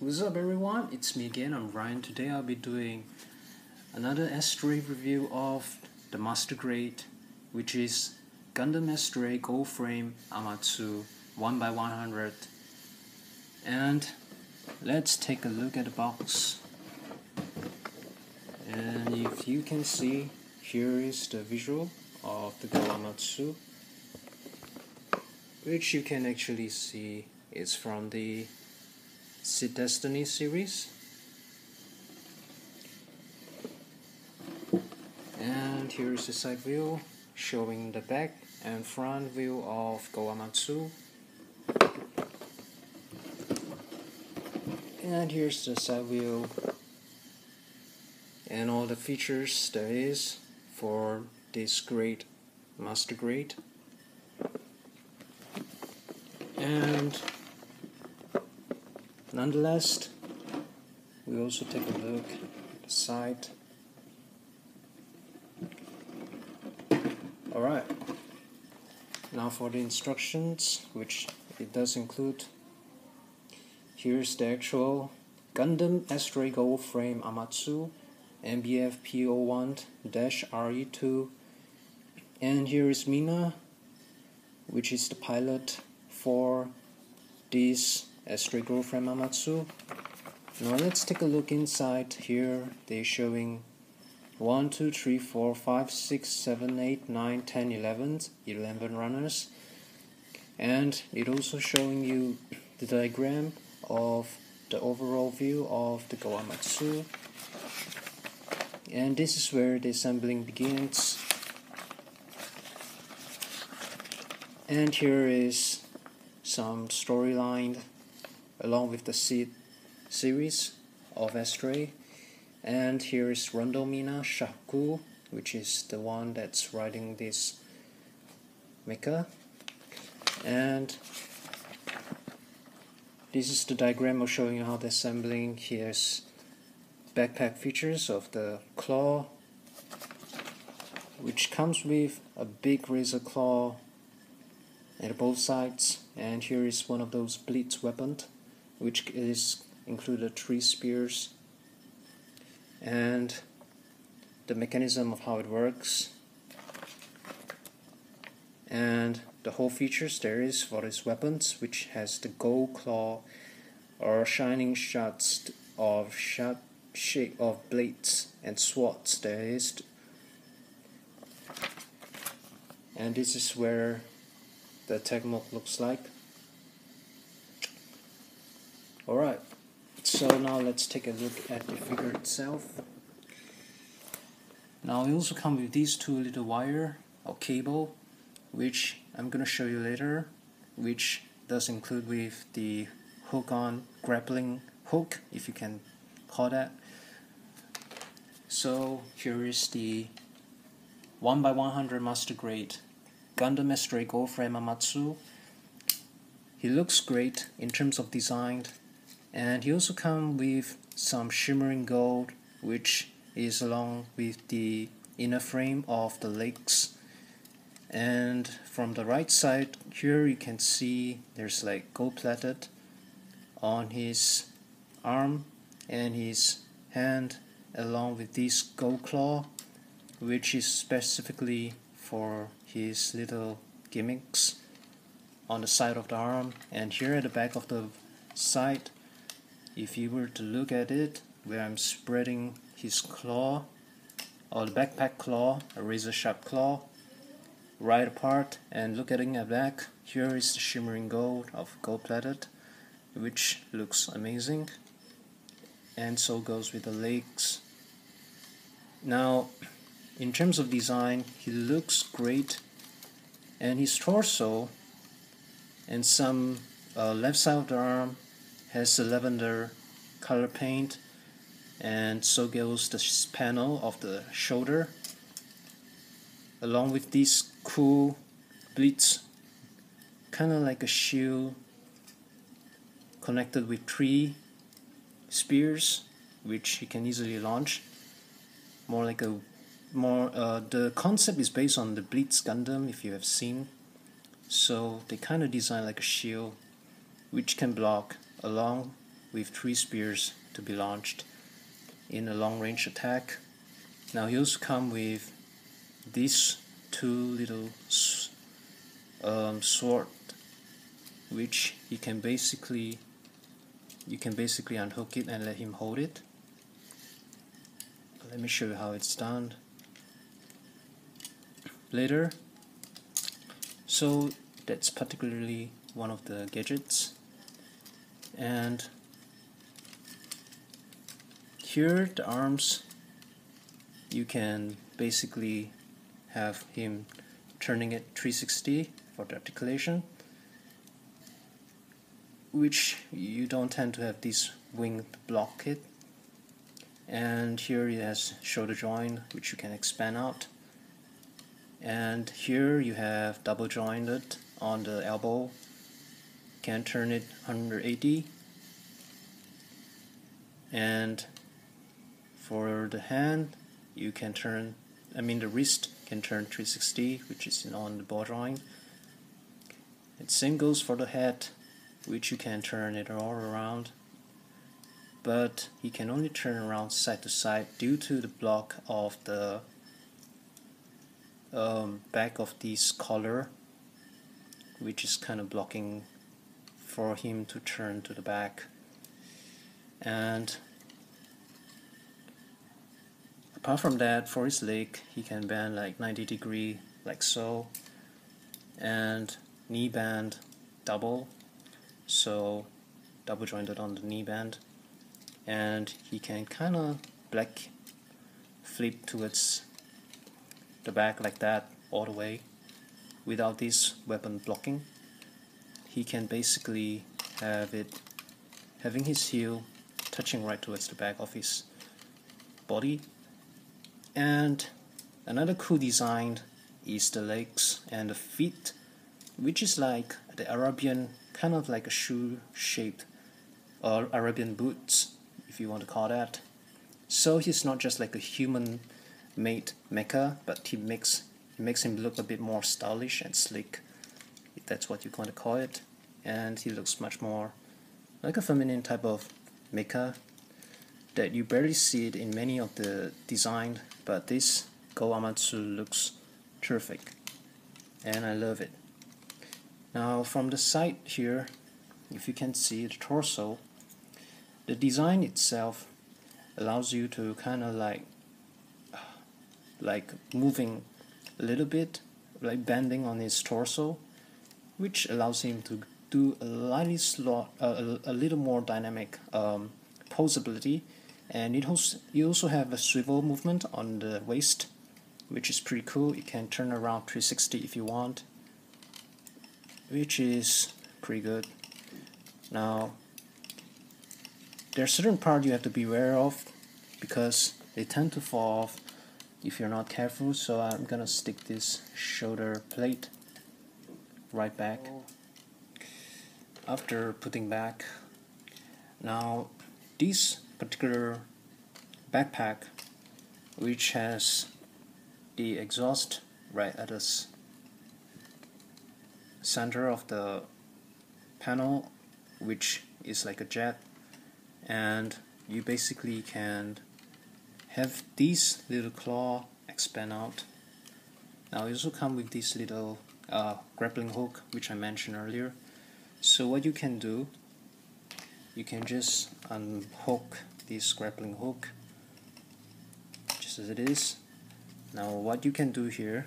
What's up everyone, it's me again, I'm Ryan. Today I'll be doing another Astray review of the Master Grade, which is Gundam Astray Gold Frame Amatsu 1x100. And let's take a look at the box. And if you can see, here is the visual of the Gold Amatsu, which you can actually see is from the Seed Destiny series. And here is the side view showing the back and front view of Amatsu. And here's the side view and all the features there is for this grade, Master Grade. And nonetheless, we also take a look at the side. Alright, now for the instructions, which it does include. Here's the actual Gundam Astray Gold Frame Amatsu MBF P01-RE2, and here is Mina, which is the pilot for this Astray Gold Frame Amatsu. Now let's take a look inside. Here they're showing 1, 2, 3, 4, 5, 6, 7, 8, 9, 10, 11 runners, and it also showing you the diagram of the overall view of the Amatsu. And this is where the assembling begins. And here is some storyline along with the Seed series of Astray. And here is Rondo Mina Shaku, which is the one that's riding this mecha. And this is the diagram of showing you how the assembling. Here's backpack features of the claw, which comes with a big razor claw at both sides. And here is one of those blitz weapons, which is included 3 spears. And the mechanism of how it works, and the whole features there is for these weapons, which has the gold claw or shining shots of shape of blades and swords there is. And this is where the attack mode looks like. Alright, so now let's take a look at the figure itself. Now it also comes with these 2 little wire or cable, which I'm gonna show you later, which does include with the hook-on grappling hook, if you can call that. So here is the 1x100 Master Grade Gundam Astray Gold Frame Amatsu. He looks great in terms of design, and he also comes with some shimmering gold, which is along with the inner frame of the legs. And from the right side here you can see there's like gold plated on his arm and his hand, along with this gold claw, which is specifically for his little gimmicks on the side of the arm. And here at the back of the side, if you were to look at it, where I'm spreading his claw, or the backpack claw, a razor sharp claw, right apart, and looking at the back, here is the shimmering gold of gold plated, which looks amazing, and so goes with the legs. Now in terms of design, he looks great, and his torso and some left side of the arm has a lavender color paint, and so goes the panel of the shoulder, along with these cool blitz, kind of like a shield connected with 3 spears, which he can easily launch. The concept is based on the Blitz Gundam, if you have seen. So they kind of design like a shield, which can block along with 3 spears to be launched in a long range attack. Now he also come with these 2 little sword, which you can basically unhook it and let him hold it. Let me show you how it's done later. So that's particularly one of the gadgets. And here the arms, you can basically have him turning it 360 for the articulation, which you don't tend to have this winged block kit. And here it has shoulder joint, which you can expand out. And here you have double jointed on the elbow, can turn it 180. And for the hand, you can turn, the wrist can turn 360, which is on the ball joint. And same goes for the head, which you can turn it all around, but he can only turn around side to side due to the block of the back of this collar, which is kind of blocking for him to turn to the back. And apart from that, for his leg, he can bend like 90 degrees like so, and knee bend double, so double jointed on the knee bend, and he can kind of black flip towards the back like that all the way without this weapon blocking. He can basically having his heel touching right towards the back of his body. And another cool design is the legs and the feet, which is like the Arabian, kind of like a shoe shaped, or Arabian boots if you want to call that. So he's not just like a human made mecha, but he makes him look a bit more stylish and slick, if that's what you're going to call it. And he looks much more like a feminine type of mecha that you barely see it in many of the design, but this Go Amatsu looks terrific and I love it. Now from the side here, if you can see the torso, the design itself allows you to kind of like moving a little bit, like bending on his torso, which allows him to do a little more dynamic posability. And you also have a swivel movement on the waist, which is pretty cool. You can turn around 360 if you want, which is pretty good. Now there are certain parts you have to be aware of because they tend to fall off if you're not careful, so I'm gonna stick this shoulder plate right back after putting back. Now this particular backpack, which has the exhaust right at the center of the panel, which is like a jet, and you basically can have these little claw expand out. Now it also come with this little grappling hook, which I mentioned earlier. So what you can do, you can just unhook this grappling hook just as it is. Now what you can do here,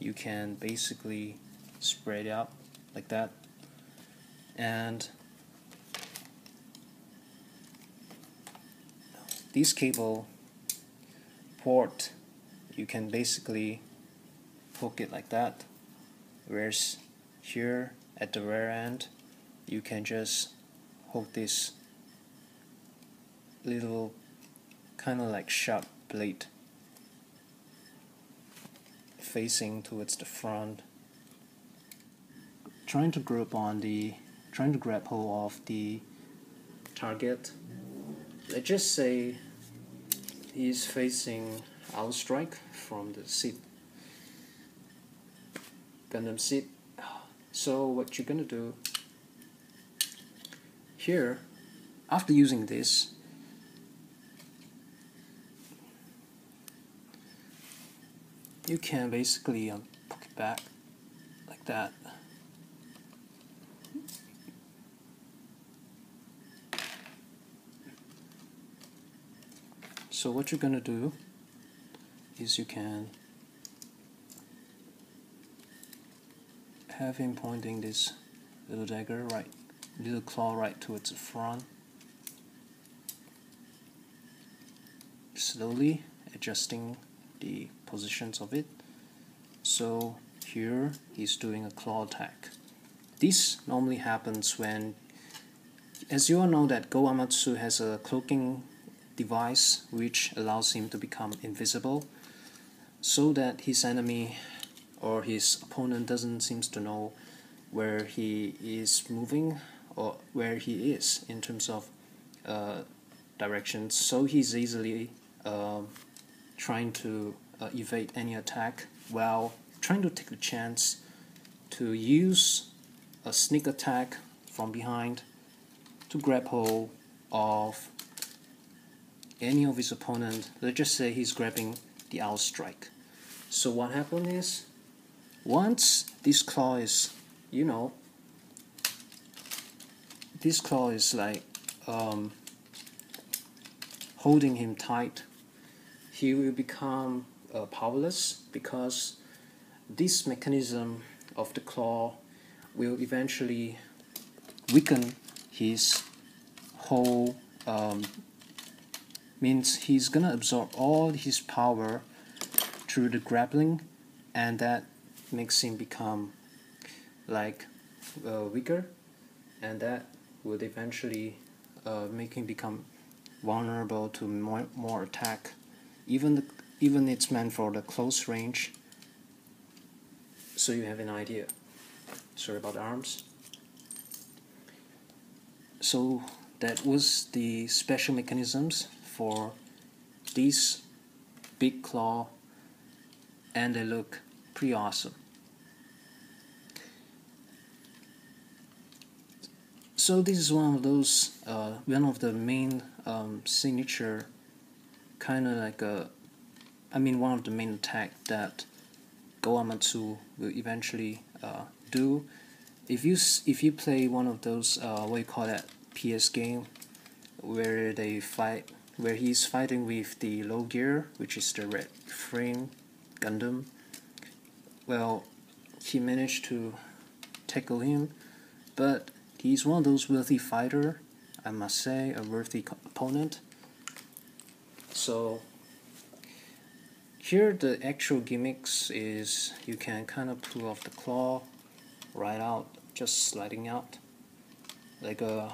you can basically spread it out like that, and this cable port, you can basically hook it like that, whereas here at the rear end you can just hook this little kind of like sharp blade facing towards the front, trying to grab hold of the target. Let's just say he's facing our strike from the seat, Gundam seat. So what you're gonna do here, after using this, you can basically put it back like that. So what you're gonna do is you can have him pointing this little dagger little claw right towards the front, slowly adjusting the positions of it. So here he's doing a claw attack. This normally happens when, as you all know, that Go Amatsu has a cloaking device which allows him to become invisible, so that his enemy or his opponent doesn't seem to know where he is moving or where he is in terms of directions. So he's easily trying to evade any attack while trying to take the chance to use a sneak attack from behind to grab hold of any of his opponent. Let's just say he's grabbing the out strike. So what happened is, once this claw is, this claw is like holding him tight, he will become powerless, because this mechanism of the claw will eventually weaken his whole, means he's gonna absorb all his power through the grappling, and that makes him become like weaker, and that would eventually make him become vulnerable to more attack, even it's meant for the close range. So you have an idea. Sorry about the arms. So that was the special mechanisms for this big claw, and they look pretty awesome. So this is one of those, one of the main signature, kind of like one of the main attack that Go Amatsu will eventually do. If you play one of those what you call that PS game, where he's fighting with the low gear, which is the red frame Gundam, well, he managed to tackle him, but he's one of those worthy fighter, I must say, a worthy opponent. So here the actual gimmicks is you can kind of pull off the claw right out, just sliding out, like a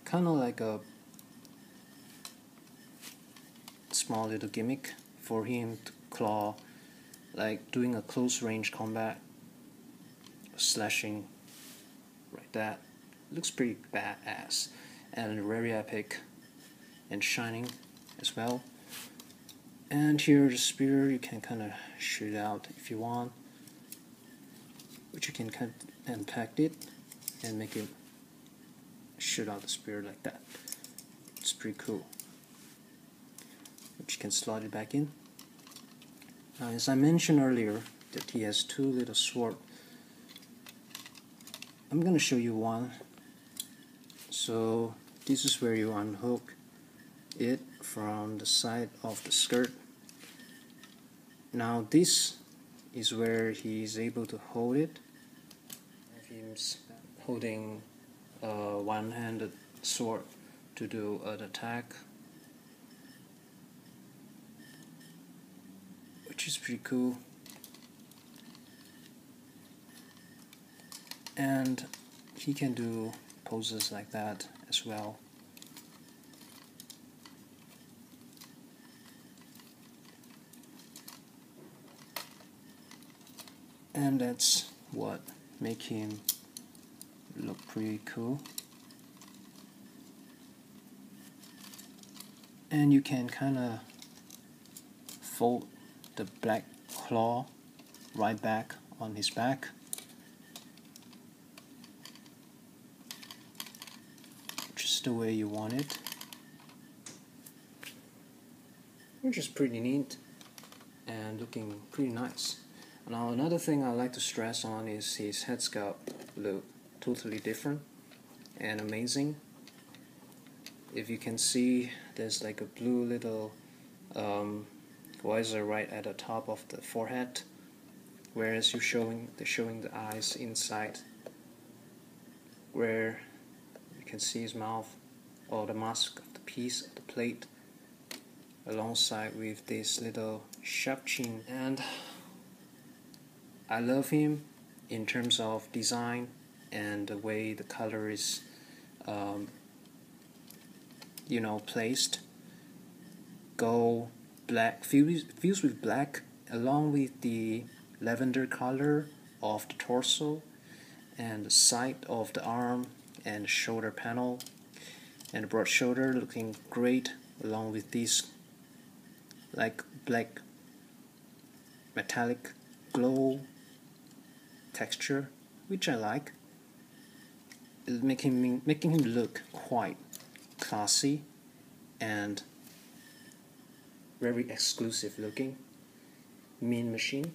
kind of like a small little gimmick for him to claw, like doing a close range combat, slashing like that. Looks pretty badass and very epic and shining as well. And here the spear, you can kind of shoot out if you want, which you can kind of impact it and make it shoot out the spear like that. It's pretty cool. Which you can slot it back in. As I mentioned earlier, that he has two little swords. I'm gonna show you one. So this is where you unhook it from the side of the skirt. Now this is where he is able to hold it. He's holding a one-handed sword to do an attack, which is pretty cool. And he can do poses like that as well. And that's what make him look pretty cool. And you can kind of fold the black claw right back on his back, which is just the way you want it, which is pretty neat and looking pretty nice. Now another thing I like to stress on is his head sculpt look totally different and amazing. If you can see, there's like a blue little visor right at the top of the forehead, whereas they're showing the eyes inside, where you can see his mouth or the mask of the piece of the plate, alongside with this little sharp chin. And I love him in terms of design and the way the color is placed. Gold, black, fused with black, along with the lavender color of the torso and the side of the arm and the shoulder panel, and the broad shoulder looking great, along with this like black metallic glow texture, which I like. It's making him look quite classy and very exclusive looking. Mean machine.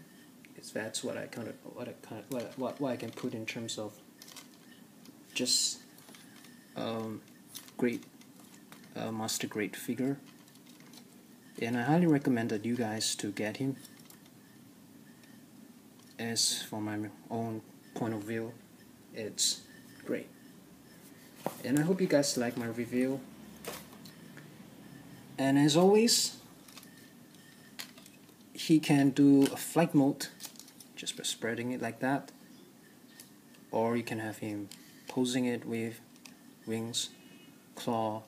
That's what I can put in terms of just great master grade figure. And I highly recommend that you guys to get him. As for my own point of view, it's great. And I hope you guys like my review. And as always, he can do a flight mode just by spreading it like that, or you can have him posing it with wings, claw,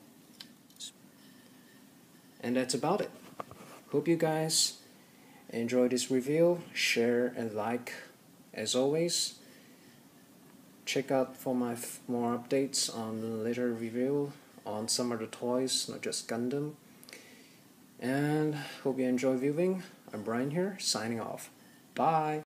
and that's about it. Hope you guys enjoy this review. Share and like as always. Check out for my more updates on the later review on some other toys, not just Gundam. And hope you enjoy viewing. I'm Brian here, signing off. Bye!